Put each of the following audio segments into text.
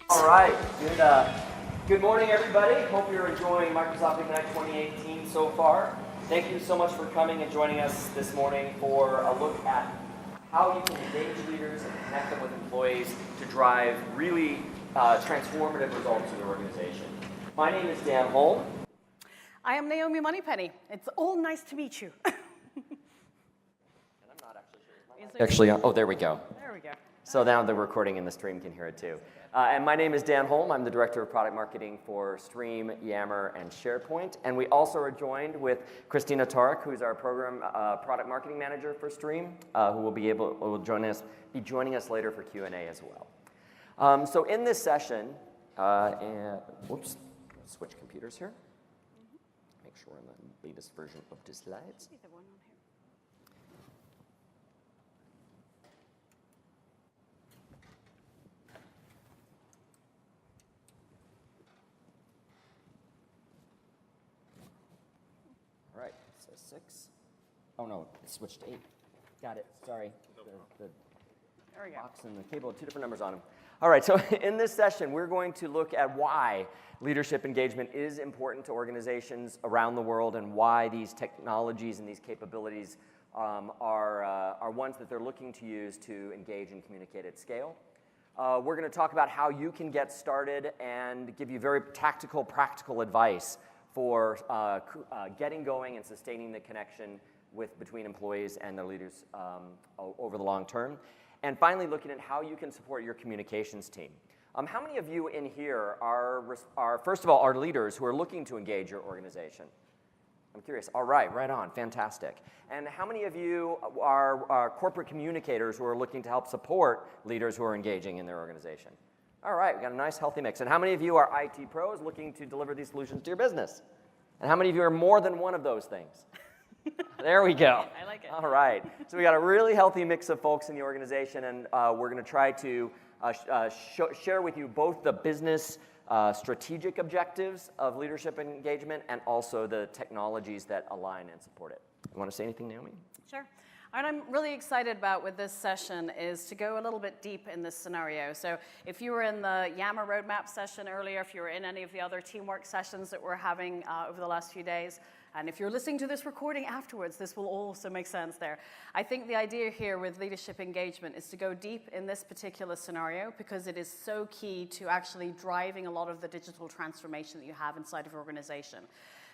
All right, good morning, everybody. Hope you're enjoying Microsoft Ignite 2018 so far. Thank you so much for coming and joining us this morning for a look at how you can engage leaders and connect them with employees to drive really transformative results in your organization. My name is Dan Holm. I am Naomi Moneypenny. It's all nice to meet you. And I'm not actually sure. Actually, oh, there we go. There we go. So now the recording and the stream can hear it too. And my name is Dan Holm. I'm the Director of Product Marketing for Stream, Yammer, and SharePoint. And we also are joined with Christina Tarek, who's our Program Product Marketing Manager for Stream, who will be joining us later for Q&A as well. So in this session, whoops, switch computers here. Make sure we're in the latest version of the slides. All right, so 6. Oh no, it switched to 8. Got it, sorry. The box and the cable have two different numbers on them. All right, so in this session, we're going to look at why leadership engagement is important to organizations around the world and why these technologies and these capabilities are ones that they're looking to use to engage and communicate at scale. We're going to talk about how you can get started and give you very tactical, practical advice for getting going and sustaining the connection between employees and their leaders over the long term. And finally, looking at how you can support your communications team. How many of you in here are, first of all, are leaders who are looking to engage your organization? I'm curious. All right, right on. Fantastic. And how many of you are corporate communicators who are looking to help support leaders who are engaging in their organization? All right, we got a nice healthy mix. And how many of you are IT pros looking to deliver these solutions to your business? And how many of you are more than one of those things? There we go. I like it. All right. So we got a really healthy mix of folks in the organization, and we're going to try to share with you both the business strategic objectives of leadership engagement and also the technologies that align and support it. You want to say anything, Naomi? Sure. What I'm really excited about with this session is to go a little bit deep in this scenario. So if you were in the Yammer roadmap session earlier, if you were in any of the other teamwork sessions that we're having over the last few days, and if you're listening to this recording afterwards, this will also make sense there. I think the idea here with leadership engagement is to go deep in this particular scenario because it is so key to actually driving a lot of the digital transformation that you have inside of your organization.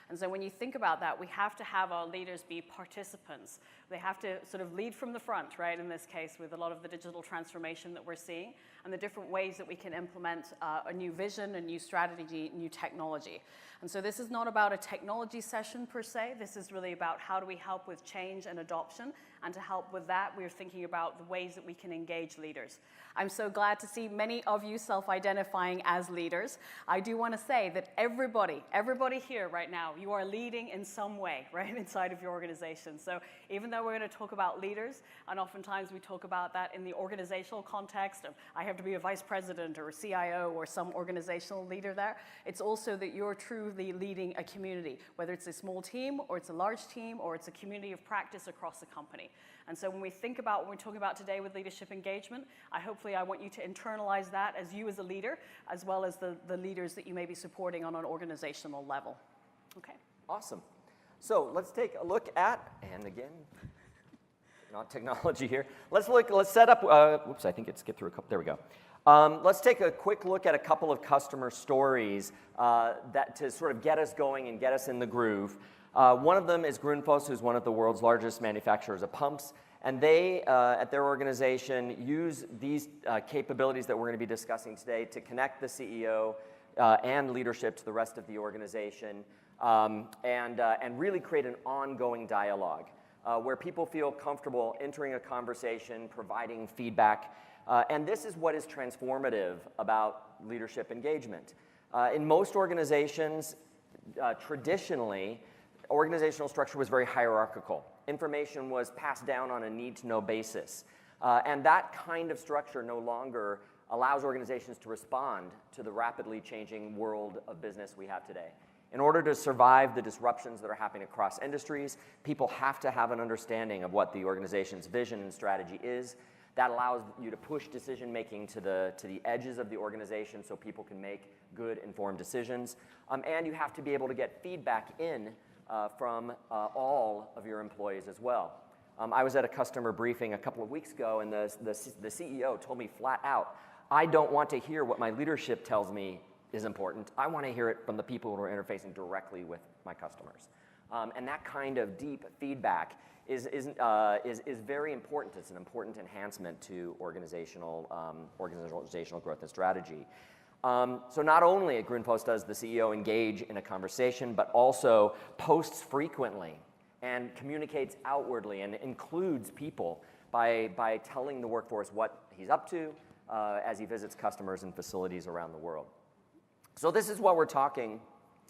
And so when you think about that, we have to have our leaders be participants. They have to sort of lead from the front, right, in this case, with a lot of the digital transformation that we're seeing and the different ways that we can implement a new vision, a new strategy, new technology. And so this is not about a technology session per se. This is really about how do we help with change and adoption. And to help with that, we're thinking about the ways that we can engage leaders. I'm so glad to see many of you self-identifying as leaders. I do want to say that everybody here right now, you are leading in some way, right, inside of your organization. So even though we're going to talk about leaders, and oftentimes we talk about that in the organizational context of I have to be a vice president or a CIO or some organizational leader there, it's also that you're truly leading a community, whether it's a small team or it's a large team or it's a community of practice across the company. And so when we think about what we're talking about today with leadership engagement, I want you to internalize that as you as a leader, as well as the leaders that you may be supporting on an organizational level. Okay. Awesome. So let's take a look at, and again, not technology here. Let's set up, whoops, I think it skipped through a couple, there we go. Let's take a quick look at a couple of customer stories that to sort of get us going and get us in the groove. One of them is Grundfos, who's one of the world's largest manufacturers of pumps, and they, at their organization, use these capabilities that we're going to be discussing today to connect the CEO and leadership to the rest of the organization and really create an ongoing dialogue where people feel comfortable entering a conversation, providing feedback, and this is what is transformative about leadership engagement. In most organizations, traditionally, organizational structure was very hierarchical. Information was passed down on a need-to-know basis. And that kind of structure no longer allows organizations to respond to the rapidly changing world of business we have today. In order to survive the disruptions that are happening across industries, people have to have an understanding of what the organization's vision and strategy is. That allows you to push decision-making to the edges of the organization so people can make good, informed decisions. And you have to be able to get feedback in from all of your employees as well. I was at a customer briefing a couple of weeks ago, and the CEO told me flat out, I don't want to hear what my leadership tells me is important. I want to hear it from the people who are interfacing directly with my customers. And that kind of deep feedback is very important. It's an important enhancement to organizational growth and strategy. So not only at Grundfos does the CEO engage in a conversation, but also posts frequently and communicates outwardly and includes people by telling the workforce what he's up to as he visits customers and facilities around the world. So this is what we're talking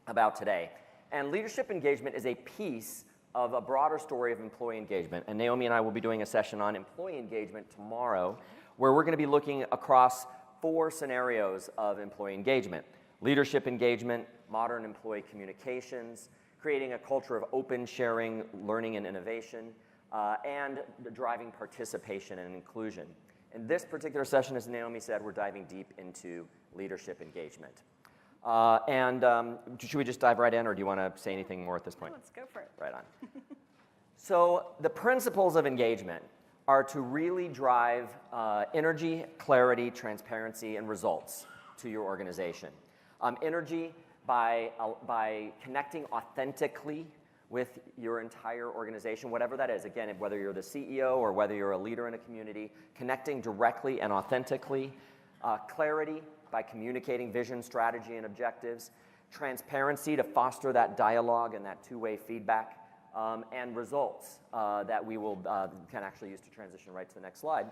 about today. And leadership engagement is a piece of a broader story of employee engagement. And Naomi and I will be doing a session on employee engagement tomorrow, where we're going to be looking across 4 scenarios of employee engagement: leadership engagement, modern employee communications, creating a culture of open sharing, learning and innovation, and driving participation and inclusion. In this particular session, as Naomi said, we're diving deep into leadership engagement. Should we just dive right in, or do you want to say anything more at this point? No, let's go for it. Right on. So the principles of engagement are to really drive energy, clarity, transparency, and results to your organization. Energy by connecting authentically with your entire organization, whatever that is. Again, whether you're the CEO or whether you're a leader in a community, connecting directly and authentically. Clarity by communicating vision, strategy, and objectives. Transparency to foster that dialogue and that two-way feedback. And results that we will can actually use to transition right to the next slide,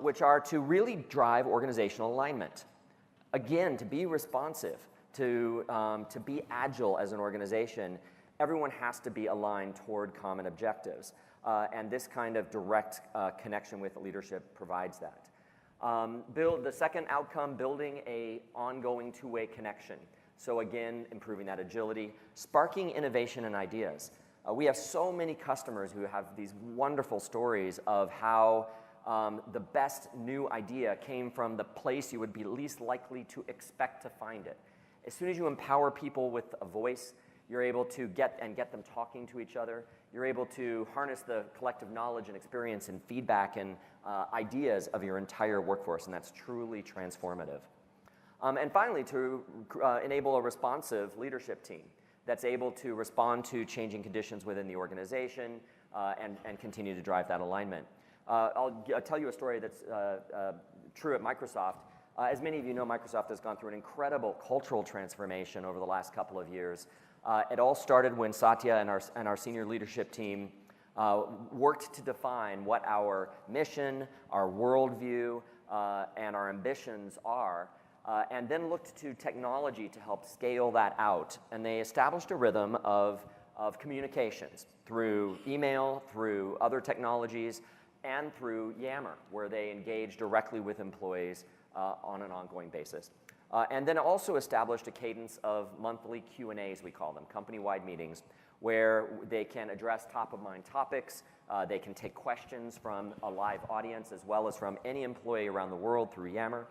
which are to really drive organizational alignment. Again, to be responsive, to be agile as an organization, everyone has to be aligned toward common objectives. And this kind of direct connection with leadership provides that. The second outcome, building an ongoing two-way connection. So again, improving that agility, sparking innovation and ideas. We have so many customers who have these wonderful stories of how the best new idea came from the place you would be least likely to expect to find it. As soon as you empower people with a voice, you're able to get them talking to each other. You're able to harness the collective knowledge and experience and feedback and ideas of your entire workforce, and that's truly transformative. And finally, to enable a responsive leadership team that's able to respond to changing conditions within the organization and continue to drive that alignment. I'll tell you a story that's true at Microsoft. As many of you know, Microsoft has gone through an incredible cultural transformation over the last couple of years. It all started when Satya and our senior leadership team worked to define what our mission, our worldview, and our ambitions are, and then looked to technology to help scale that out. And they established a rhythm of communications through email, through other technologies, and through Yammer, where they engage directly with employees on an ongoing basis. And then also established a cadence of monthly Q&As, we call them, company-wide meetings, where they can address top-of-mind topics. They can take questions from a live audience as well as from any employee around the world through Yammer.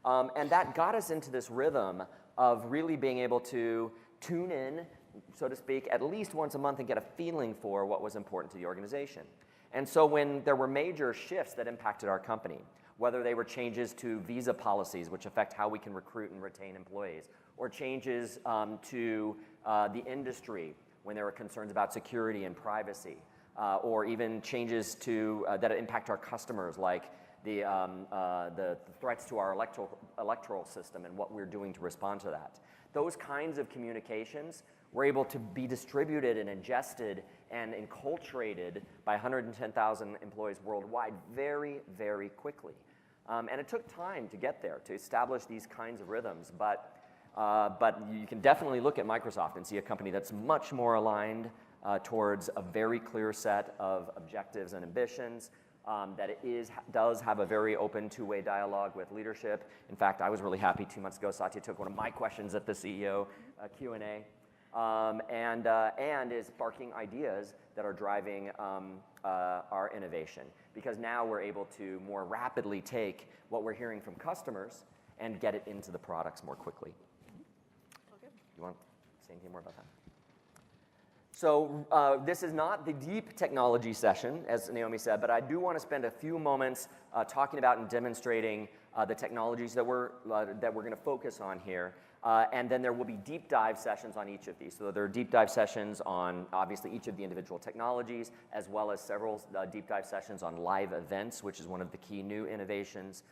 And that got us into this rhythm of really being able to tune in, so to speak, at least once a month and get a feeling for what was important to the organization. And so when there were major shifts that impacted our company, whether they were changes to visa policies, which affect how we can recruit and retain employees, or changes to the industry when there were concerns about security and privacy, or even changes to that impact our customers, like the threats to our electoral system and what we're doing to respond to that. Those kinds of communications were able to be distributed and ingested and enculturated by 110,000 employees worldwide very, very quickly. And it took time to get there, to establish these kinds of rhythms. But you can definitely look at Microsoft and see a company that's much more aligned towards a very clear set of objectives and ambitions, that it does have a very open two-way dialogue with leadership. In fact, I was really happy 2 months ago, Satya took one of my questions at the CEO Q&A. and is sparking ideas that are driving our innovation. Because now we're able to more rapidly take what we're hearing from customers and get it into the products more quickly. You want to say anything more about that? So this is not the deep technology session, as Naomi said, but I do want to spend a few moments talking about and demonstrating the technologies that we're going to focus on here. And then there will be deep dive sessions on each of these. So there are deep dive sessions on, obviously, each of the individual technologies, as well as several deep dive sessions on live events, which is one of the key new innovations,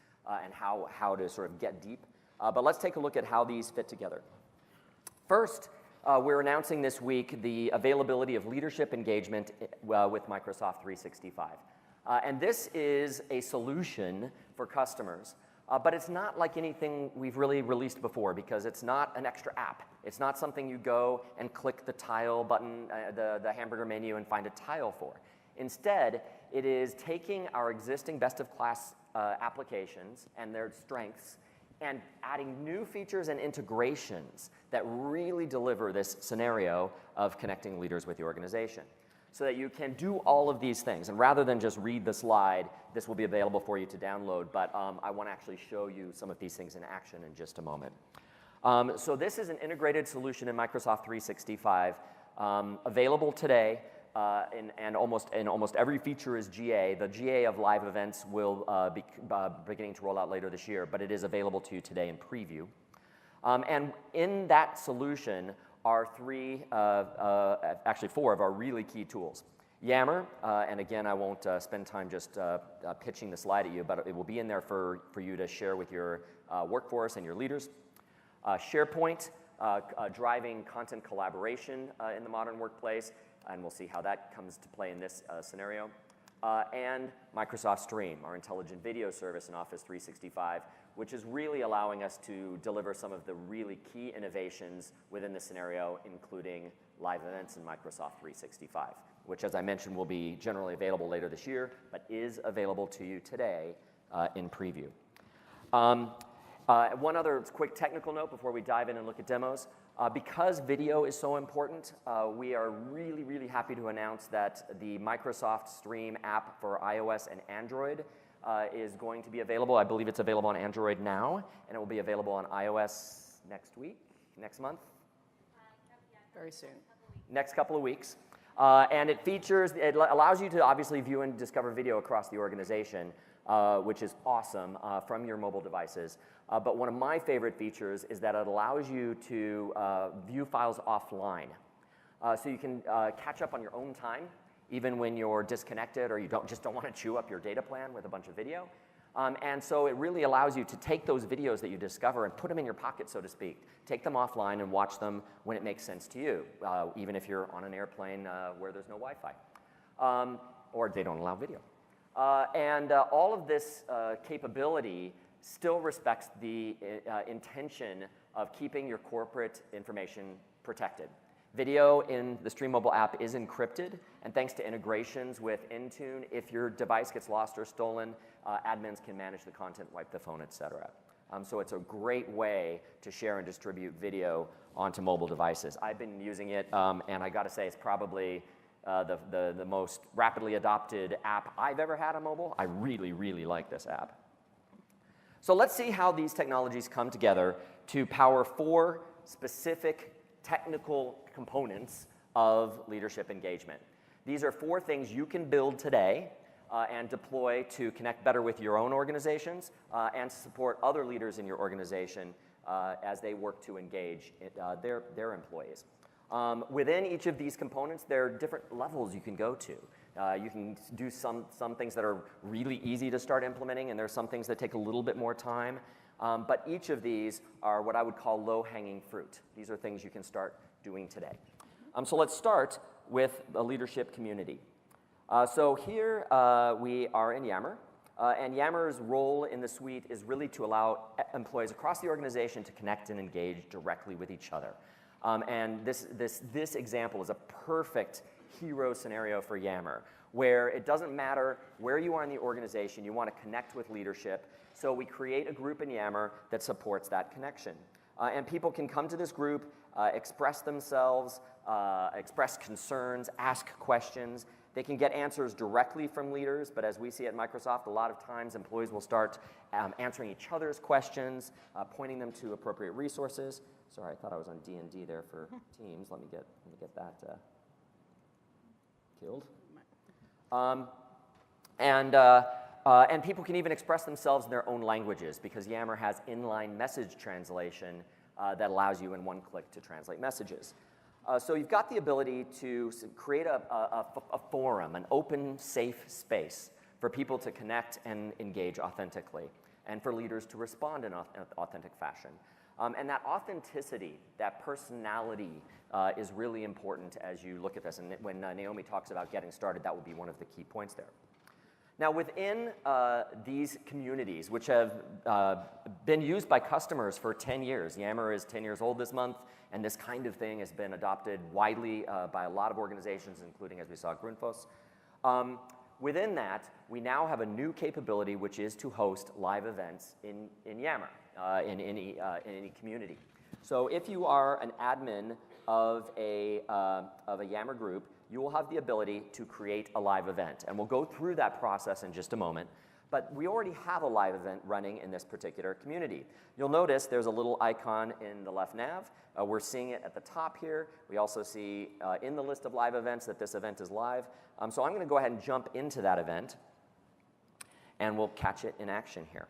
and how to sort of get deep. But let's take a look at how these fit together. First, we're announcing this week the availability of leadership engagement with Microsoft 365. And this is a solution for customers. But it's not like anything we've really released before, because it's not an extra app. It's not something you go and click the tile button, the hamburger menu, and find a tile for. Instead, it is taking our existing best-of-class applications and their strengths and adding new features and integrations that really deliver this scenario of connecting leaders with the organization, so that you can do all of these things. And rather than just read the slide, this will be available for you to download, but I want to actually show you some of these things in action in just a moment. So this is an integrated solution in Microsoft 365, available today, and almost every feature is GA. The GA of live events will be beginning to roll out later this year, but it is available to you today in preview. And in that solution are actually four of our really key tools. Yammer, and again, I won't spend time just pitching the slide at you, but it will be in there for you to share with your workforce and your leaders. SharePoint, driving content collaboration in the modern workplace, and we'll see how that comes to play in this scenario. And Microsoft Stream, our intelligent video service in Office 365, which is really allowing us to deliver some of the really key innovations within the scenario, including live events in Microsoft 365, which, as I mentioned, will be generally available later this year, but is available to you today in preview. One other quick technical note before we dive in and look at demos. Because video is so important, we are really, really happy to announce that the Microsoft Stream app for iOS and Android is going to be available. I believe it's available on Android now, and it will be available on iOS next week, next month? Very soon. Next couple of weeks. And it allows you to obviously view and discover video across the organization, which is awesome, from your mobile devices. But one of my favorite features is that it allows you to view files offline. So you can catch up on your own time, even when you're disconnected or you just don't want to chew up your data plan with a bunch of video. And so it really allows you to take those videos that you discover and put them in your pocket, so to speak. Take them offline and watch them when it makes sense to you, even if you're on an airplane where there's no Wi-Fi, or they don't allow video. And all of this capability still respects the intention of keeping your corporate information protected. Video in the Stream Mobile app is encrypted, and thanks to integrations with Intune, if your device gets lost or stolen, admins can manage the content, wipe the phone, etc. So it's a great way to share and distribute video onto mobile devices. I've been using it, and I got to say, it's probably the most rapidly adopted app I've ever had on mobile. I really, really like this app. So let's see how these technologies come together to power four specific technical components of leadership engagement. These are four things you can build today and deploy to connect better with your own organizations and support other leaders in your organization as they work to engage their employees. Within each of these components, there are different levels you can go to. You can do some things that are really easy to start implementing, and there are some things that take a little bit more time. But each of these are what I would call low-hanging fruit. These are things you can start doing today. So let's start with the leadership community. So here we are in Yammer. And Yammer's role in the suite is really to allow employees across the organization to connect and engage directly with each other. And this example is a perfect hero scenario for Yammer, where it doesn't matter where you are in the organization, you want to connect with leadership. So we create a group in Yammer that supports that connection. And people can come to this group, express themselves, express concerns, ask questions. They can get answers directly from leaders, but as we see at Microsoft, a lot of times employees will start answering each other's questions, pointing them to appropriate resources. Sorry, I thought I was on D&D there for Teams. Let me get that killed. And people can even express themselves in their own languages because Yammer has inline message translation that allows you in one click to translate messages. So you've got the ability to create a forum, an open, safe space for people to connect and engage authentically, and for leaders to respond in an authentic fashion. And that authenticity, that personality is really important as you look at this. And when Naomi talks about getting started, that will be one of the key points there. Now, within these communities, which have been used by customers for 10 years, Yammer is 10 years old this month, and this kind of thing has been adopted widely by a lot of organizations, including, as we saw, Grundfos. Within that, we now have a new capability, which is to host live events in Yammer, in any community. So if you are an admin of a Yammer group, you will have the ability to create a live event. And we'll go through that process in just a moment. But we already have a live event running in this particular community. You'll notice there's a little icon in the left nav. We're seeing it at the top here. We also see in the list of live events that this event is live. So I'm going to go ahead and jump into that event, and we'll catch it in action here.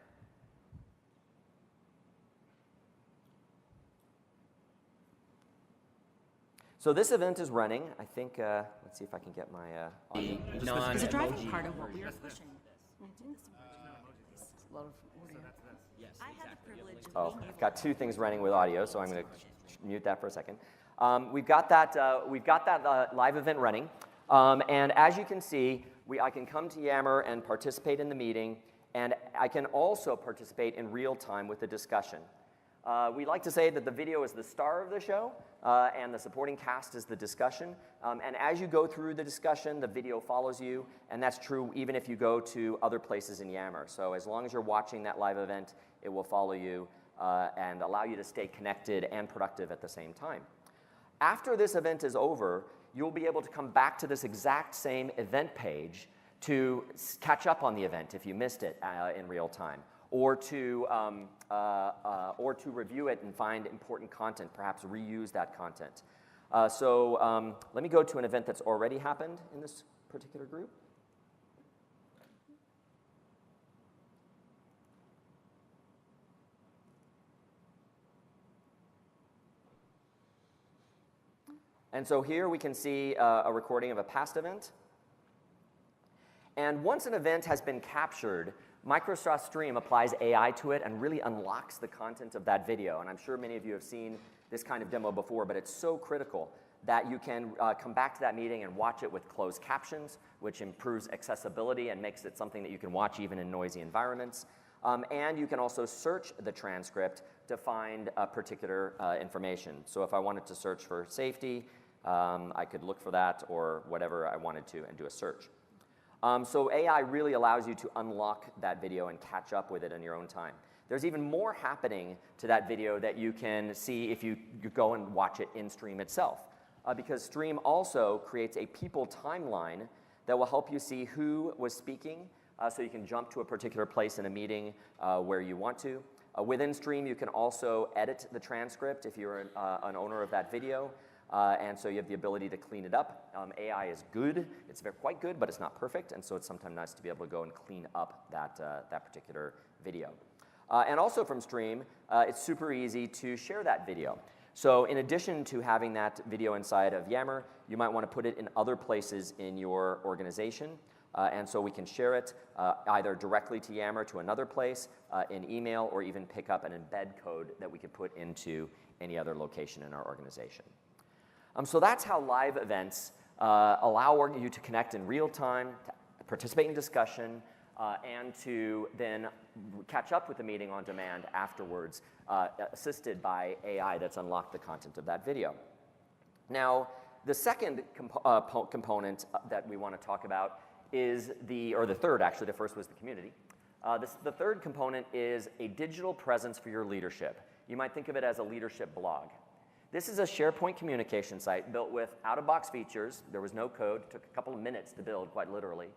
So this event is running. I think, let's see if I can get my audio. It's a driving part of what we are pushing. A lot of audio. I had the privilege of Oh, being I've got two things running with audio, so I'm going to mute that for a second. We've got that live event running. And as you can see, I can come to Yammer and participate in the meeting, and I can also participate in real time with the discussion. We like to say that the video is the star of the show, and the supporting cast is the discussion. And as you go through the discussion, the video follows you, and that's true even if you go to other places in Yammer. So as long as you're watching that live event, it will follow you and allow you to stay connected and productive at the same time. After this event is over, you'll be able to come back to this exact same event page to catch up on the event if you missed it in real time, or to review it and find important content, perhaps reuse that content. So let me go to an event that's already happened in this particular group. And so here we can see a recording of a past event. And once an event has been captured, Microsoft Stream applies AI to it and really unlocks the content of that video. And I'm sure many of you have seen this kind of demo before, but it's so critical that you can come back to that meeting and watch it with closed captions, which improves accessibility and makes it something that you can watch even in noisy environments. And you can also search the transcript to find particular information. So if I wanted to search for safety, I could look for that or whatever I wanted to and do a search. So AI really allows you to unlock that video and catch up with it in your own time. There's even more happening to that video that you can see if you go and watch it in Stream itself. Because Stream also creates a people timeline that will help you see who was speaking, so you can jump to a particular place in a meeting where you want to. Within Stream, you can also edit the transcript if you're an owner of that video. And so you have the ability to clean it up. AI is good. It's quite good, but it's not perfect. And so it's sometimes nice to be able to go and clean up that particular video. And also from Stream, it's super easy to share that video. So in addition to having that video inside of Yammer, you might want to put it in other places in your organization. And so we can share it either directly to Yammer to another place, in email, or even pick up an embed code that we could put into any other location in our organization. So that's how live events allow you to connect in real time, to participate in discussion, and to then catch up with the meeting on demand afterwards, assisted by AI that's unlocked the content of that video. Now, the second component that we want to talk about is the third actually, the first was the community. The third component is a digital presence for your leadership. you might think of it as a leadership blog. This is a SharePoint communication site built with out-of-box features. There was no code. It took a couple of minutes to build, quite literally.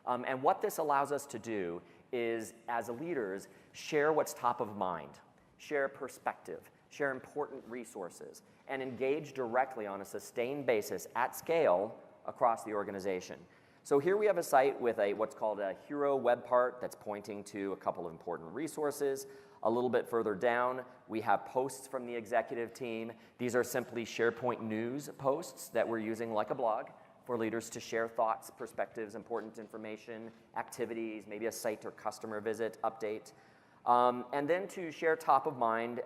And what this allows us to do is, as leaders, share what's top of mind, share perspective, share important resources, and engage directly on a sustained basis at scale across the organization. So here we have a site with what's called a hero web part that's pointing to a couple of important resources. A little bit further down, we have posts from the executive team. These are simply SharePoint news posts that we're using like a blog for leaders to share thoughts, perspectives, important information, activities, maybe a site or customer visit update. And then to share top of mind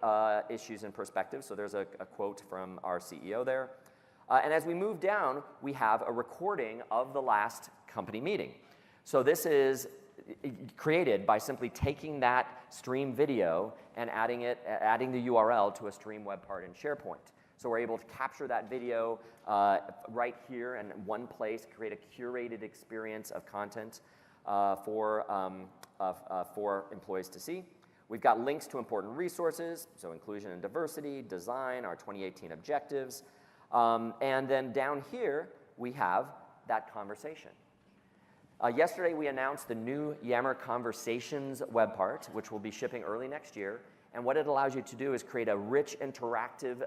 issues and perspectives. So there's a quote from our CEO there. And as we move down, we have a recording of the last company meeting. So this is created by simply taking that stream video and adding the URL to a stream web part in SharePoint. So we're able to capture that video right here in one place, create a curated experience of content for employees to see. We've got links to important resources, so inclusion and diversity, design, our 2018 objectives. And then down here, we have that conversation. Yesterday, we announced the new Yammer Conversations web part, which will be shipping early next year. And what it allows you to do is create a rich, interactive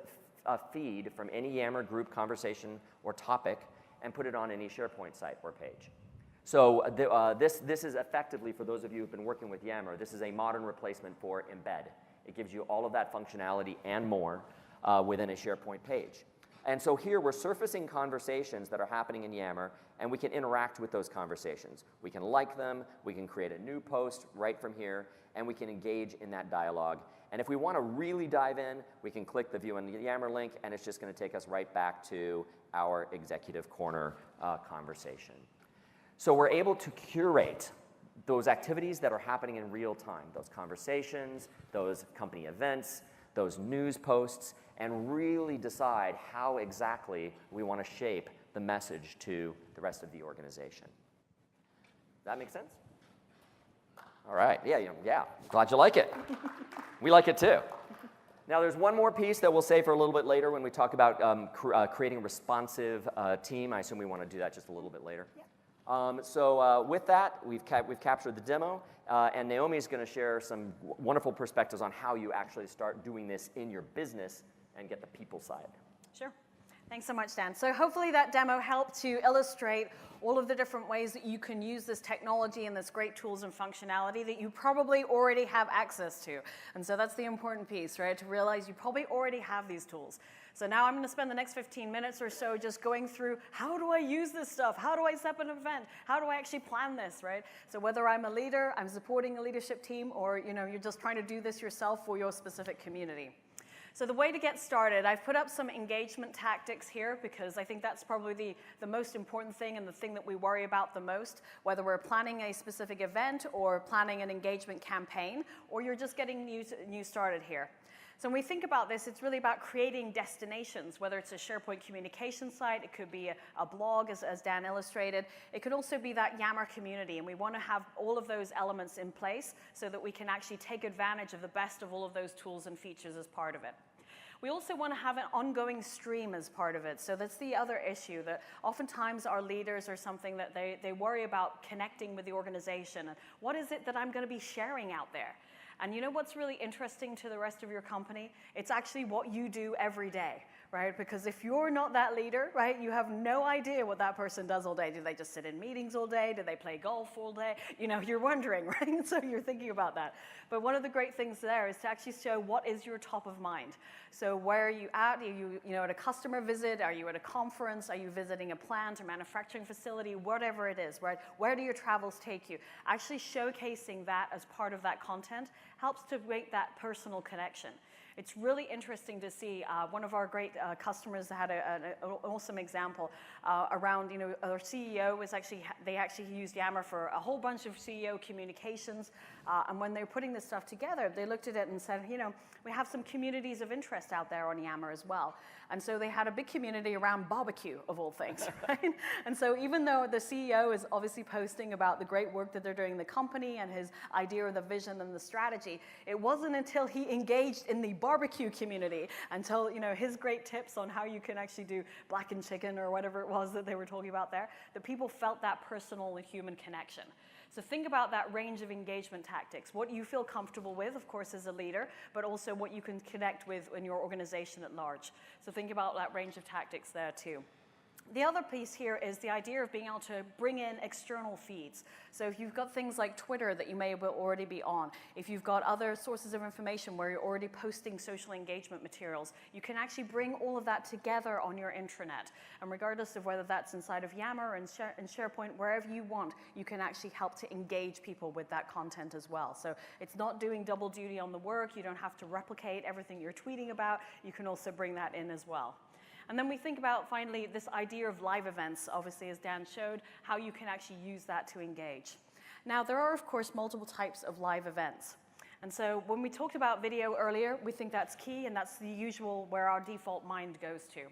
feed from any Yammer group conversation or topic and put it on any SharePoint site or page. So this is effectively, for those of you who've been working with Yammer, this is a modern replacement for Embed. It gives you all of that functionality and more within a SharePoint page. And so here we're surfacing conversations that are happening in Yammer, and we can interact with those conversations. We can like them, we can create a new post right from here, and we can engage in that dialogue. And if we want to really dive in, we can click the View in the Yammer link, and it's just going to take us right back to our Executive Corner conversation. So we're able to curate those activities that are happening in real time, those conversations, those company events, those news posts, and really decide how exactly we want to shape the message to the rest of the organization. Does that make sense? All right, yeah, glad you like it. We like it too. Now there's one more piece that we'll save for a little bit later when we talk about creating a responsive team. I assume we want to do that just a little bit later. Yeah. So with that, we've captured the demo, and Naomi's going to share some wonderful perspectives on how you actually start doing this in your business and get the people side. Sure. Thanks so much, Dan. So hopefully that demo helped to illustrate all of the different ways that you can use this technology and this great tools and functionality that you probably already have access to. And so that's the important piece, right? To realize you probably already have these tools. So now I'm going to spend the next 15 minutes or so just going through, how do I use this stuff? How do I set up an event? How do I actually plan this, right? So whether I'm a leader, I'm supporting a leadership team, or you're just trying to do this yourself for your specific community. So the way to get started, I've put up some engagement tactics here because I think that's probably the most important thing and the thing that we worry about the most, whether we're planning a specific event or planning an engagement campaign, or you're just getting new started here. So when we think about this, it's really about creating destinations, whether it's a SharePoint communication site, it could be a blog, as Dan illustrated. It could also be that Yammer community, and we want to have all of those elements in place so that we can actually take advantage of the best of all of those tools and features as part of it. We also want to have an ongoing stream as part of it. So that's the other issue, that oftentimes our leaders are something that they worry about connecting with the organization. And what is it that I'm going to be sharing out there? And you know what's really interesting to the rest of your company? It's actually what you do every day, right? Because if you're not that leader, right, you have no idea what that person does all day. Do they just sit in meetings all day? Do they play golf all day? You're wondering, right? So you're thinking about that. But one of the great things there is to actually show what is your top of mind. So where are you at? Are you at a customer visit? Are you at a conference? Are you visiting a plant or manufacturing facility? Whatever it is, right? Where do your travels take you? Actually showcasing that as part of that content helps to make that personal connection. It's really interesting to see. One of our great customers had an awesome example around, our CEO was they actually used Yammer for a whole bunch of CEO communications And when they were putting this stuff together, they looked at it and said, you know, we have some communities of interest out there on Yammer as well. And so they had a big community around barbecue, of all things, right? And so even though the CEO is obviously posting about the great work that they're doing in the company and his idea of the vision and the strategy, it wasn't until he engaged in the barbecue community, until, you know, his great tips on how you can actually do blackened chicken or whatever it was that they were talking about there, that people felt that personal and human connection. So think about that range of engagement tactics, what you feel comfortable with, of course, as a leader, but also what you can connect with in your organization at large. So think about that range of tactics there too. The other piece here is the idea of being able to bring in external feeds. So if you've got things like Twitter that you may already be on, if you've got other sources of information where you're already posting social engagement materials, you can actually bring all of that together on your intranet. And regardless of whether that's inside of Yammer and SharePoint, wherever you want, you can actually help to engage people with that content as well. So it's not doing double duty on the work. You don't have to replicate everything you're tweeting about. You can also bring that in as well. And then we think about, finally, this idea of live events, obviously, as Dan showed, how you can actually use that to engage. Now, there are, of course, multiple types of live events. And so when we talked about video earlier, we think that's key, and that's the usual where our default mind goes to.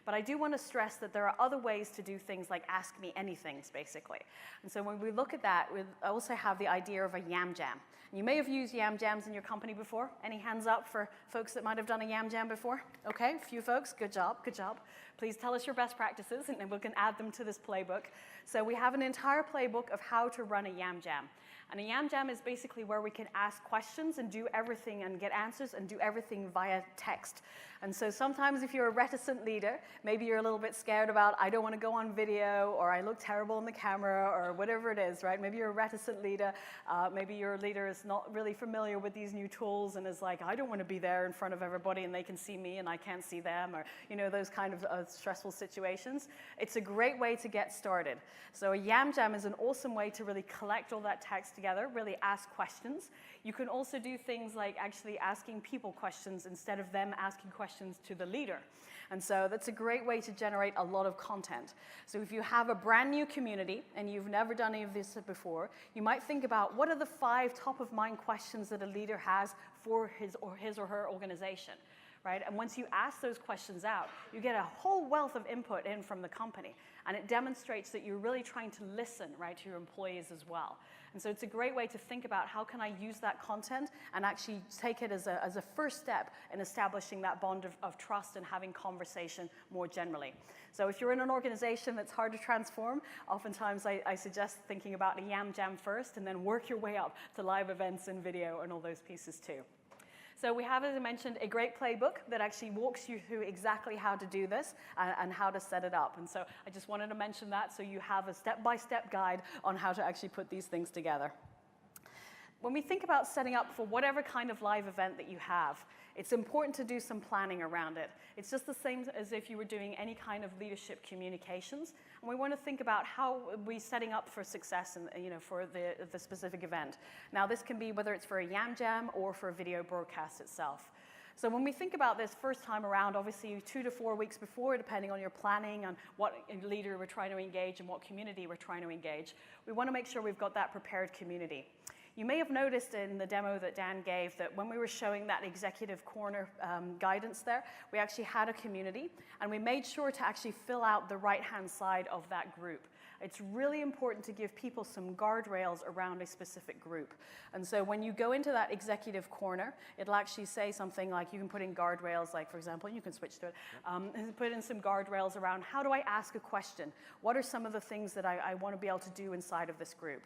But I do want to stress that there are other ways to do things like ask me anythings, basically. And so when we look at that, we also have the idea of a Yam Jam. You may have used Yam Jams in your company before. Any hands up for folks that might have done a Yam Jam before? Okay, a few folks. Good job, good job. Please tell us your best practices, and then we can add them to this playbook. So we have an entire playbook of how to run a Yam Jam. And a Yam Jam is basically where we can ask questions and do everything and get answers and do everything via text. And so sometimes if you're a reticent leader, maybe you're a little bit scared about, I don't want to go on video, or I look terrible on the camera, or whatever it is, right? Maybe you're a reticent leader. Maybe your leader is not really familiar with these new tools and is like, I don't want to be there in front of everybody and they can see me and I can't see them, or, you know, those kind of stressful situations. It's a great way to get started. So a Yam Jam is an awesome way to really collect all that text together, really ask questions. You can also do things like actually asking people questions instead of them asking questions to the leader. And so that's a great way to generate a lot of content. So if you have a brand new community and you've never done any of this before, you might think about what are the 5 top of mind questions that a leader has for his or her organization. Right? And once you ask those questions out, you get a whole wealth of input in from the company. And it demonstrates that you're really trying to listen, right, to your employees as well. And so it's a great way to think about how can I use that content and actually take it as a first step in establishing that bond of trust and having conversation more generally. So if you're in an organization that's hard to transform, oftentimes I suggest thinking about a Yam Jam first and then work your way up to live events and video and all those pieces too. So we have, as I mentioned, a great playbook that actually walks you through exactly how to do this and how to set it up. And so I just wanted to mention that so you have a step-by-step guide on how to actually put these things together. When we think about setting up for whatever kind of live event that you have, it's important to do some planning around it. It's just the same as if you were doing any kind of leadership communications. And we want to think about how we're setting up for success and, you know, for the specific event. Now, this can be whether it's for a Yam Jam or for a video broadcast itself. So when we think about this first time around, obviously 2 to 4 weeks before, depending on your planning on what leader we're trying to engage and what community we're trying to engage, we want to make sure we've got that prepared community. You may have noticed in the demo that Dan gave that when we were showing that executive corner guidance there, we actually had a community, and we made sure to actually fill out the right-hand side of that group. It's really important to give people some guardrails around a specific group. And so when you go into that executive corner, it'll actually say something like you can put in guardrails, like, for example, you can switch to it, put in some guardrails around how do I ask a question? What are some of the things that I want to be able to do inside of this group?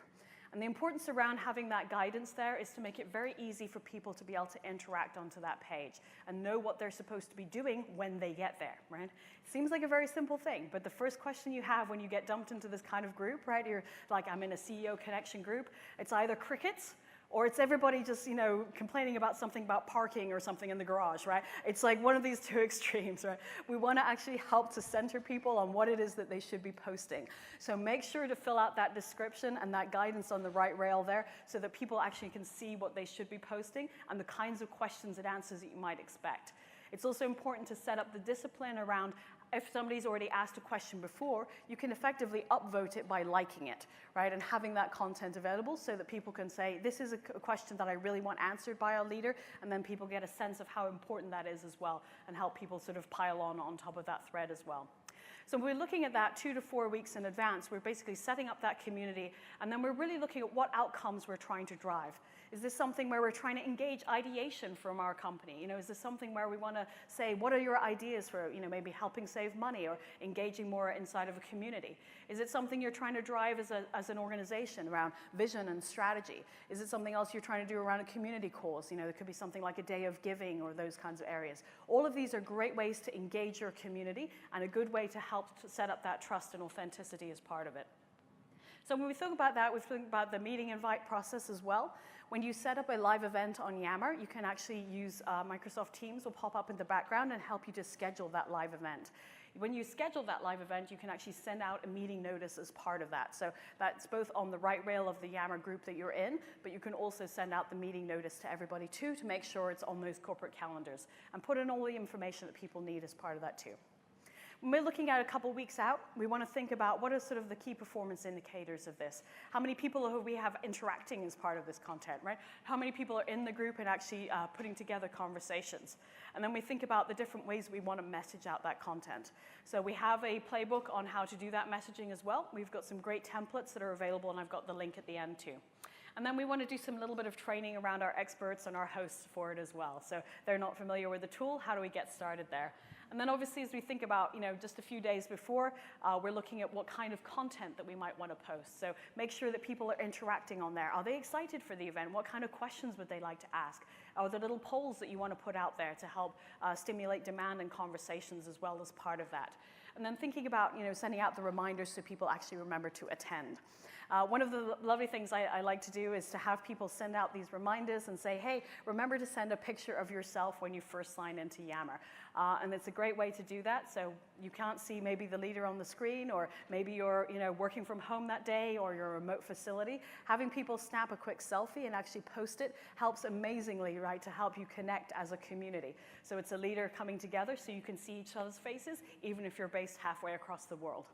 And the importance around having that guidance there is to make it very easy for people to be able to interact onto that page and know what they're supposed to be doing when they get there, right? It seems like a very simple thing, but the first question you have when you get dumped into this kind of group, right? You're like, I'm in a CEO connection group. It's either crickets or it's everybody just, you know, complaining about something about parking or something in the garage, right? It's like one of these two extremes, right? We want to actually help to center people on what it is that they should be posting. So make sure to fill out that description and that guidance on the right rail there so that people actually can see what they should be posting and the kinds of questions and answers that you might expect. It's also important to set up the discipline around if somebody's already asked a question before, you can effectively upvote it by liking it, right? And having that content available so that people can say, this is a question that I really want answered by our leader, and then people get a sense of how important that is as well, and help people sort of pile on top of that thread as well. So we're looking at that 2 to 4 weeks in advance. We're basically setting up that community, and then we're really looking at what outcomes we're trying to drive. Is this something where we're trying to engage ideation from our company? You know, is this something where we want to say, what are your ideas for, you know, maybe helping save money or engaging more inside of a community? Is it something you're trying to drive as an organization around vision and strategy? Is it something else you're trying to do around a community cause? You know, it could be something like a day of giving or those kinds of areas. All of these are great ways to engage your community and a good way to help to set up that trust and authenticity as part of it. So when we think about that, we think about the meeting invite process as well. When you set up a live event on Yammer, you can actually use Microsoft Teams will pop up in the background and help you to schedule that live event. When you schedule that live event, you can actually send out a meeting notice as part of that. So that's both on the right rail of the Yammer group that you're in, but you can also send out the meeting notice to everybody too to make sure it's on those corporate calendars and put in all the information that people need as part of that too. When we're looking at a couple weeks out, we want to think about what are sort of the key performance indicators of this. How many people who we have interacting as part of this content, right? How many people are in the group and actually putting together conversations? And then we think about the different ways we want to message out that content. So we have a playbook on how to do that messaging as well. We've got some great templates that are available, and I've got the link at the end too. And then we want to do some little bit of training around our experts and our hosts for it as well. So they're not familiar with the tool, how do we get started there? And then obviously as we think about, you know, just a few days before, we're looking at what kind of content that we might want to post. So make sure that people are interacting on there. Are they excited for the event? What kind of questions would they like to ask? Are there little polls that you want to put out there to help stimulate demand and conversations as well as part of that? And then thinking about, you know, sending out the reminders so people actually remember to attend. One of the lovely things I like to do is to have people send out these reminders and say, hey, remember to send a picture of yourself when you first sign into Yammer. And it's a great way to do that. So you can't see maybe the leader on the screen, or maybe you're, you know, working from home that day, or your remote facility. Having people snap a quick selfie and actually post it helps amazingly, right, to help you connect as a community. So it's a leader coming together so you can see each other's faces, even if you're based halfway across the world.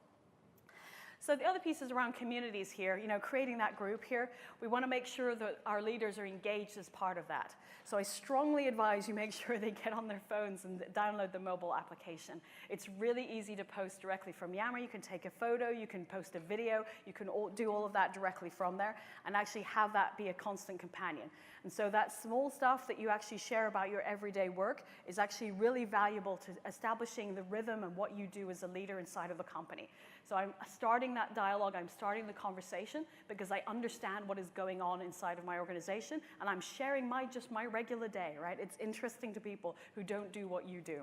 So the other pieces around communities here, you know, creating that group here, we want to make sure that our leaders are engaged as part of that. So I strongly advise you make sure they get on their phones and download the mobile application. It's really easy to post directly from Yammer. You can take a photo, you can post a video, you can do all of that directly from there and actually have that be a constant companion. And so that small stuff that you actually share about your everyday work is actually really valuable to establishing the rhythm and what you do as a leader inside of a company. So I'm starting that dialogue, I'm starting the conversation because I understand what is going on inside of my organization, and I'm sharing just my regular day, right? It's interesting to people who don't do what you do.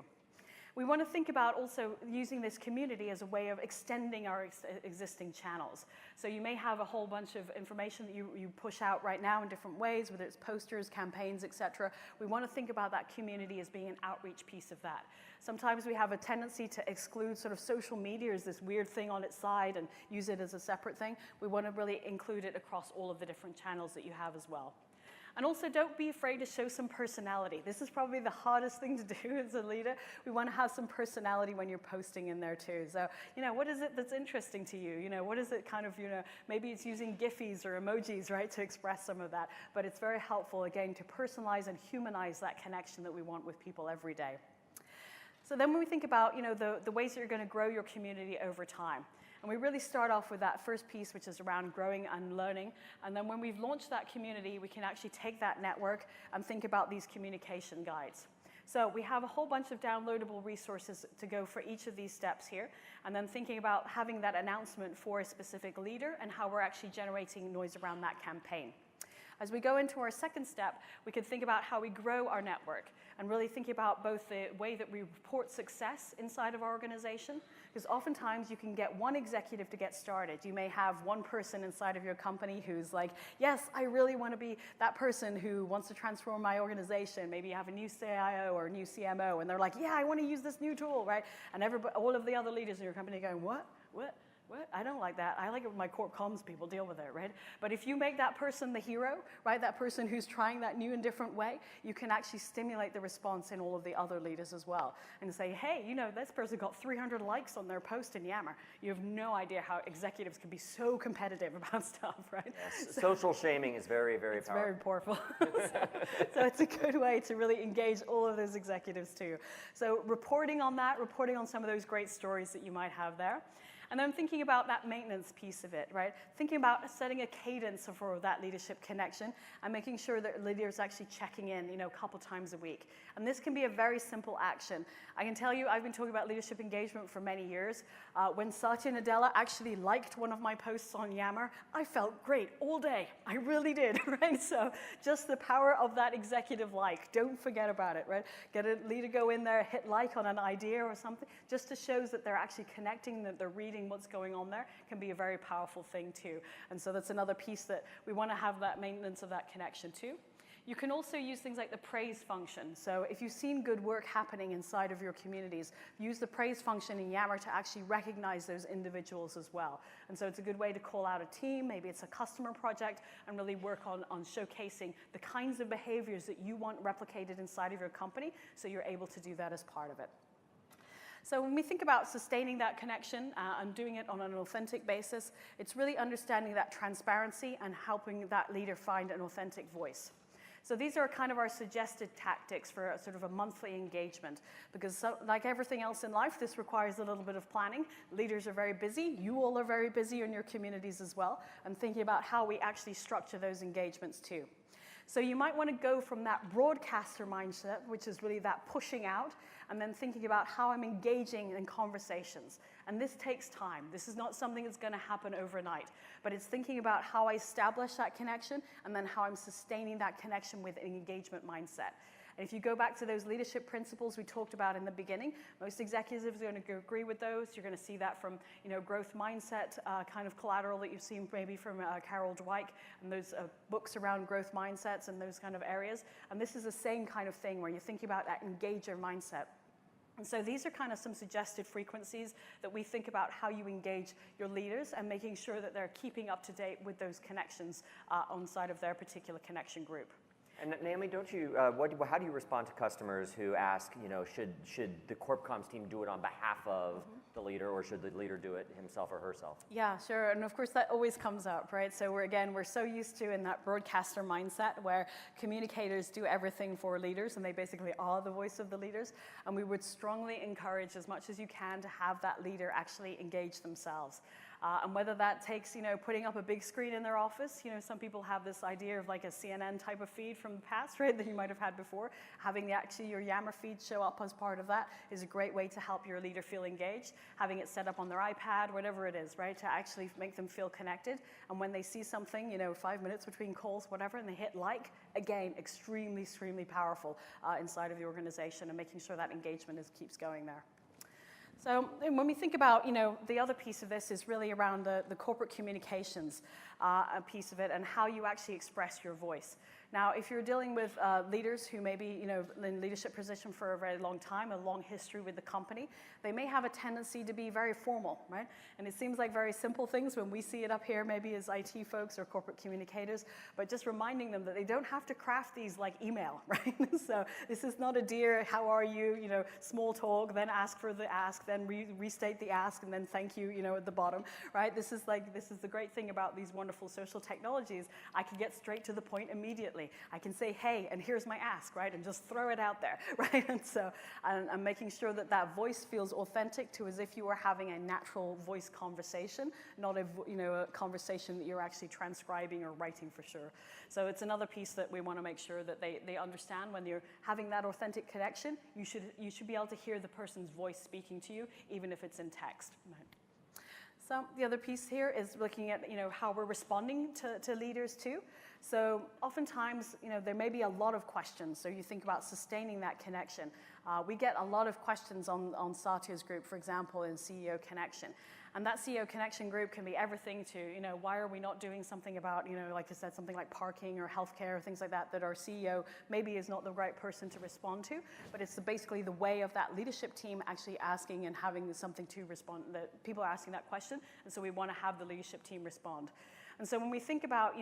We want to think about also using this community as a way of extending our existing channels. So you may have a whole bunch of information that you push out right now in different ways, whether it's posters, campaigns, etc. We want to think about that community as being an outreach piece of that. Sometimes we have a tendency to exclude sort of social media as this weird thing on its side and use it as a separate thing. We want to really include it across all of the different channels that you have as well. And also, don't be afraid to show some personality. This is probably the hardest thing to do as a leader. We want to have some personality when you're posting in there too. So, you know, what is it that's interesting to you? You know, what is it kind of, you know, maybe it's using GIFs or emojis, right, to express some of that. But it's very helpful, again, to personalize and humanize that connection that we want with people every day. So then when we think about, you know, the ways that you're going to grow your community over time. And we really start off with that first piece, which is around growing and learning. And then when we've launched that community, we can actually take that network and think about these communication guides. So we have a whole bunch of downloadable resources to go for each of these steps here. And then thinking about having that announcement for a specific leader and how we're actually generating noise around that campaign. As we go into our second step, we can think about how we grow our network and really think about both the way that we report success inside of our organization, because oftentimes you can get one executive to get started. You may have one person inside of your company who's like, yes, I really want to be that person who wants to transform my organization. Maybe you have a new CIO or a new CMO, and they're like, yeah, I want to use this new tool, right? And all of the other leaders in your company are going, what? what? I don't like that. I like it when my corp comms people deal with it, right? But if you make that person the hero, right, that person who's trying that new and different way, you can actually stimulate the response in all of the other leaders as well. And say, hey, you know, this person got 300 likes on their post in Yammer. You have no idea how executives can be so competitive about stuff, right? Yes. Social shaming is very, very powerful. Very powerful. So it's a good way to really engage all of those executives too. So reporting on that, reporting on some of those great stories that you might have there. And then thinking about that maintenance piece of it, right? Thinking about setting a cadence for that leadership connection and making sure that leaders actually checking in, you know, a couple times a week. And this can be a very simple action. I can tell you, I've been talking about leadership engagement for many years. When Satya Nadella actually liked one of my posts on Yammer, I felt great all day. I really did, right? So just the power of that executive like. Don't forget about it, right? Get a leader go in there, hit like on an idea or something, just to show that they're actually connecting, that they're reading what's going on there, can be a very powerful thing too. And so that's another piece that we want to have that maintenance of that connection too. You can also use things like the praise function. So if you've seen good work happening inside of your communities, use the praise function in Yammer to actually recognize those individuals as well. And so it's a good way to call out a team, maybe it's a customer project, and really work on showcasing the kinds of behaviors that you want replicated inside of your company, so you're able to do that as part of it. So when we think about sustaining that connection and doing it on an authentic basis, it's really understanding that transparency and helping that leader find an authentic voice. So these are kind of our suggested tactics for sort of a monthly engagement, because like everything else in life, this requires a little bit of planning. Leaders are very busy. You all are very busy in your communities as well, and thinking about how we actually structure those engagements too. So you might want to go from that broadcaster mindset, which is really that pushing out, and then thinking about how I'm engaging in conversations. And this takes time. This is not something that's going to happen overnight, but it's thinking about how I establish that connection and then how I'm sustaining that connection with an engagement mindset. And if you go back to those leadership principles we talked about in the beginning, most executives are going to agree with those. You're going to see that from, you know, growth mindset kind of collateral that you've seen maybe from Carol Dweck and those books around growth mindsets and those kind of areas. And this is the same kind of thing where you're thinking about that engager mindset. And so these are kind of some suggested frequencies that we think about how you engage your leaders and making sure that they're keeping up to date with those connections on side of their particular connection group. And Naomi, don't you? How do you respond to customers who ask, you know, should the corp comms team do it on behalf of the leader, or should the leader do it himself or herself? Yeah, sure. And of course, that always comes up, right? So we're so used to in that broadcaster mindset where communicators do everything for leaders, and they basically are the voice of the leaders. And we would strongly encourage, as much as you can, to have that leader actually engage themselves. And whether that takes, you know, putting up a big screen in their office, you know, some people have this idea of like a CNN type of feed from the past, right, that you might have had before. Having your Yammer feed show up as part of that is a great way to help your leader feel engaged. Having it set up on their iPad, whatever it is, right, to actually make them feel connected. And when they see something, you know, 5 minutes between calls, whatever, and they hit like, again, extremely, extremely powerful inside of the organization, and making sure that engagement keeps going there. So when we think about, you know, the other piece of this is really around the corporate communications piece of it and how you actually express your voice. Now, if you're dealing with leaders who may be, you know, in leadership position for a very long time, a long history with the company, they may have a tendency to be very formal, right? And it seems like very simple things when we see it up here, maybe as IT folks or corporate communicators, but just reminding them that they don't have to craft these like email, right? So this is not a dear, how are you, you know, small talk, then ask for the ask, then restate the ask, and then thank you, you know, at the bottom, right? This is the great thing about these wonderful social technologies. I can get straight to the point immediately. I can say, hey, and here's my ask, right? And just throw it out there, right? And so I'm making sure that that voice feels authentic to as if you were having a natural voice conversation, not a conversation that you're actually transcribing or writing for sure. So it's another piece that we want to make sure that they understand when you're having that authentic connection, you should be able to hear the person's voice speaking to you, even if it's in text. Right? So the other piece here is looking at, you know, how we're responding to leaders too. So oftentimes, you know, there may be a lot of questions. So you think about sustaining that connection. We get a lot of questions on Satya's group, for example, in CEO Connection. And that CEO Connection group can be everything to, why are we not doing something about, like I said, something like parking or healthcare or things like that, that our CEO maybe is not the right person to respond to. But it's basically the way of that leadership team actually asking and having something to respond, that people are asking that question. And so we want to have the leadership team respond. And so when we think about,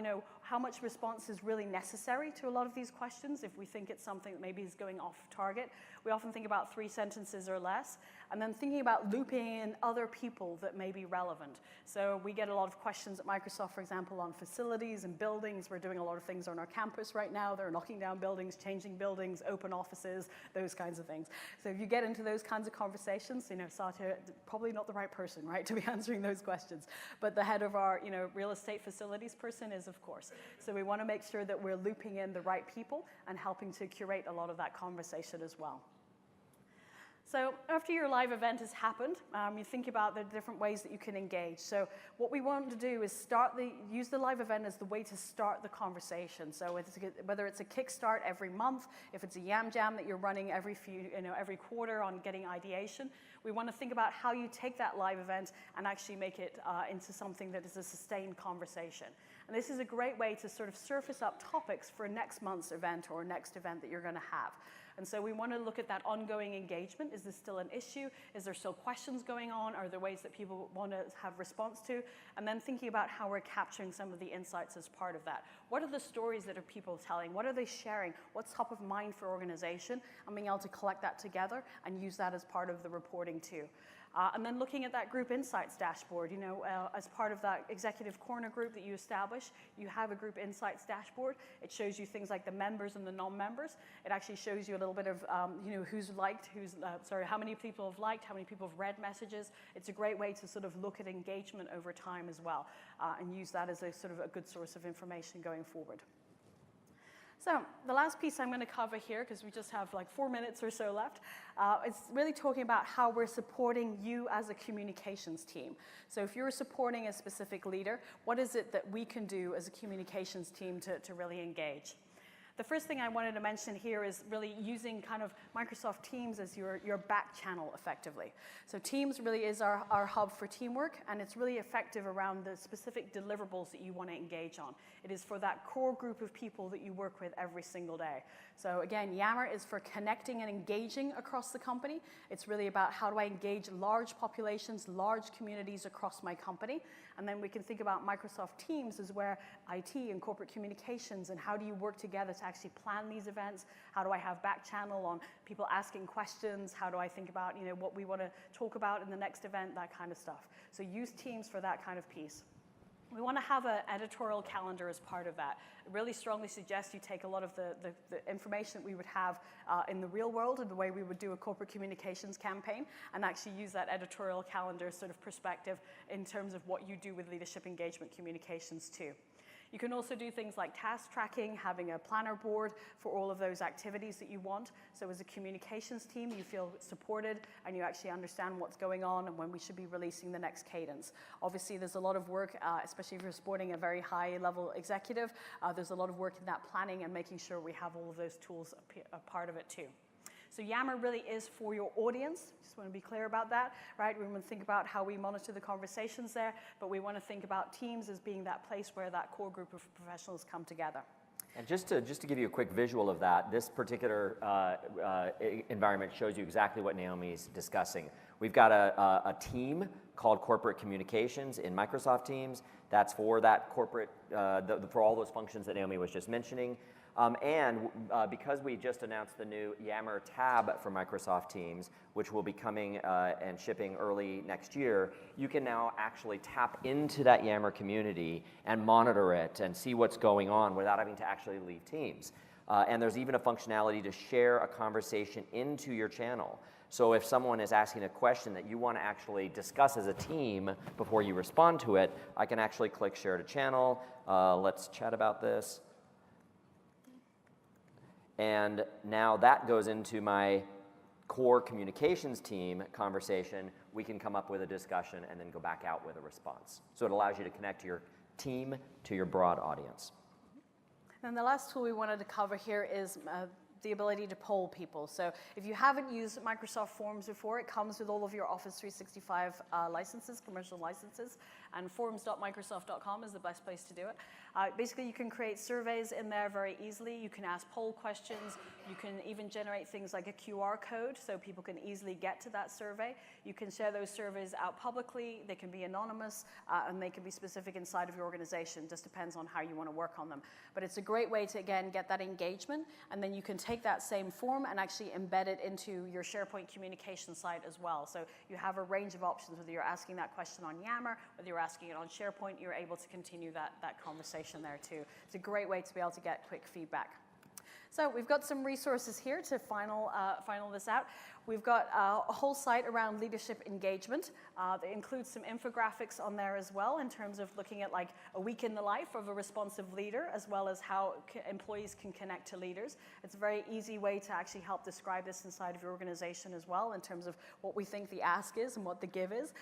how much response is really necessary to a lot of these questions, if we think it's something that maybe is going off target, we often think about 3 sentences or less, and then thinking about looping in other people that may be relevant. So we get a lot of questions at Microsoft, for example, on facilities and buildings. We're doing a lot of things on our campus right now. They're knocking down buildings, changing buildings, open offices, those kinds of things. So if you get into those kinds of conversations, Satya, probably not the right person, right, to be answering those questions. But the head of our, real estate facilities person is, of course. So we want to make sure that we're looping in the right people and helping to curate a lot of that conversation as well. So after your live event has happened, you think about the different ways that you can engage. So what we want to do is use the live event as the way to start the conversation. So whether it's a kickstart every month, if it's a Yam Jam that you're running every quarter on getting ideation, we want to think about how you take that live event and actually make it into something that is a sustained conversation. And this is a great way to sort of surface up topics for next month's event or next event that you're going to have. And so we want to look at that ongoing engagement. Is this still an issue? Is there still questions going on? Are there ways that people want to have response to? And then thinking about how we're capturing some of the insights as part of that. What are the stories that are people telling? What are they sharing? What's top of mind for organization? And being able to collect that together and use that as part of the reporting too. And then looking at that group insights dashboard, as part of that executive corner group that you establish, you have a group insights dashboard. It shows you things like the members and the non-members. It actually shows you a little bit of, who's liked, how many people have liked, how many people have read messages. It's a great way to sort of look at engagement over time as well, and use that as a sort of a good source of information going forward. So the last piece I'm going to cover here, because we just have like 4 minutes or so left, is really talking about how we're supporting you as a communications team. So if you're supporting a specific leader, what is it that we can do as a communications team to really engage? The first thing I wanted to mention here is really using kind of Microsoft Teams as your back channel effectively. So Teams really is our hub for teamwork, and it's really effective around the specific deliverables that you want to engage on. It is for that core group of people that you work with every single day. So again, Yammer is for connecting and engaging across the company. It's really about how do I engage large populations, large communities across my company. And then we can think about Microsoft Teams as where IT and corporate communications and how do you work together to actually plan these events? How do I have back channel on people asking questions? How do I think about what we want to talk about in the next event, that kind of stuff. So use Teams for that kind of piece. We want to have an editorial calendar as part of that. I really strongly suggest you take a lot of the information that we would have in the real world and the way we would do a corporate communications campaign and actually use that editorial calendar sort of perspective in terms of what you do with leadership engagement communications too. You can also do things like task tracking, having a planner board for all of those activities that you want. So as a communications team, you feel supported and you actually understand what's going on and when we should be releasing the next cadence. Obviously, there's a lot of work, especially if you're supporting a very high-level executive. There's a lot of work in that planning and making sure we have all of those tools a part of it too. So Yammer really is for your audience. Just want to be clear about that, right? We want to think about how we monitor the conversations there, but we want to think about Teams as being that place where that core group of professionals come together. And just to give you a quick visual of that, this particular environment shows you exactly what Naomi's discussing. We've got a team called Corporate Communications in Microsoft Teams. That's for that corporate, for all those functions that Naomi was just mentioning. Because we just announced the new Yammer tab for Microsoft Teams, which will be coming and shipping early next year, you can now actually tap into that Yammer community and monitor it and see what's going on without having to actually leave Teams. And there's even a functionality to share a conversation into your channel. So if someone is asking a question that you want to actually discuss as a team before you respond to it, I can actually click Share to Channel. Let's chat about this. And now that goes into my core communications team conversation. We can come up with a discussion and then go back out with a response. So it allows you to connect your team to your broad audience. And the last tool we wanted to cover here is the ability to poll people. So if you haven't used Microsoft Forms before, it comes with all of your Office 365 licenses, commercial licenses, and forms.microsoft.com is the best place to do it. Basically, you can create surveys in there very easily. You can ask poll questions. You can even generate things like a QR code so people can easily get to that survey. You can share those surveys out publicly. They can be anonymous, and they can be specific inside of your organization. Just depends on how you want to work on them. But it's a great way to, again, get that engagement, and then you can take that same form and actually embed it into your SharePoint communication site as well. So you have a range of options, whether you're asking that question on Yammer, whether you're asking it on SharePoint, you're able to continue that conversation there too. It's a great way to be able to get quick feedback. So we've got some resources here to final this out. We've got a whole site around leadership engagement. That includes some infographics on there as well in terms of looking at like a week in the life of a responsive leader, as well as how employees can connect to leaders. It's a very easy way to actually help describe this inside of your organization as well in terms of what we think the ask is and what the give is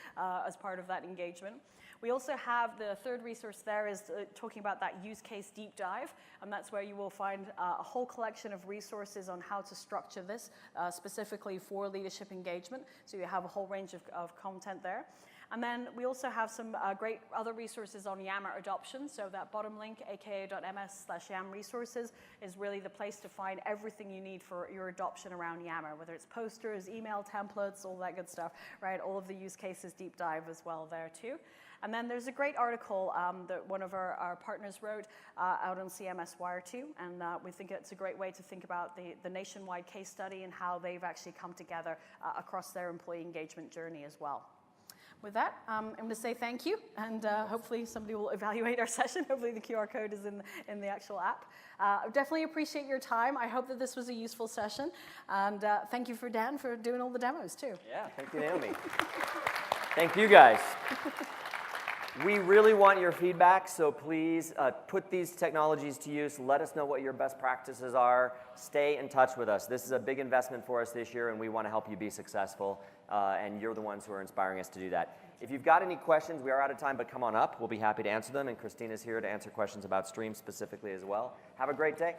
as part of that engagement. We also have the third resource there is talking about that use case deep dive, and that's where you will find a whole collection of resources on how to structure this specifically for leadership engagement. So you have a whole range of content there. And then we also have some great other resources on Yammer adoption. So that bottom link, aka.ms/Yam resources, is really the place to find everything you need for your adoption around Yammer, whether it's posters, email templates, all that good stuff, right? All of the use cases deep dive as well there too. And then there's a great article that one of our partners wrote out on CMS Wire 2, and we think it's a great way to think about the nationwide case study and how they've actually come together across their employee engagement journey as well. With that, I'm going to say thank you, and hopefully somebody will evaluate our session. Hopefully the QR code is in the actual app. I definitely appreciate your time. I hope that this was a useful session, and thank you for Dan for doing all the demos too. Yeah, thank you, Naomi. Thank you, guys. We really want your feedback, so please put these technologies to use. Let us know what your best practices are. Stay in touch with us. This is a big investment for us this year, and we want to help you be successful, and you're the ones who are inspiring us to do that. If you've got any questions, we are out of time, but come on up. We'll be happy to answer them, and Christina's here to answer questions about Stream specifically as well. Have a great day.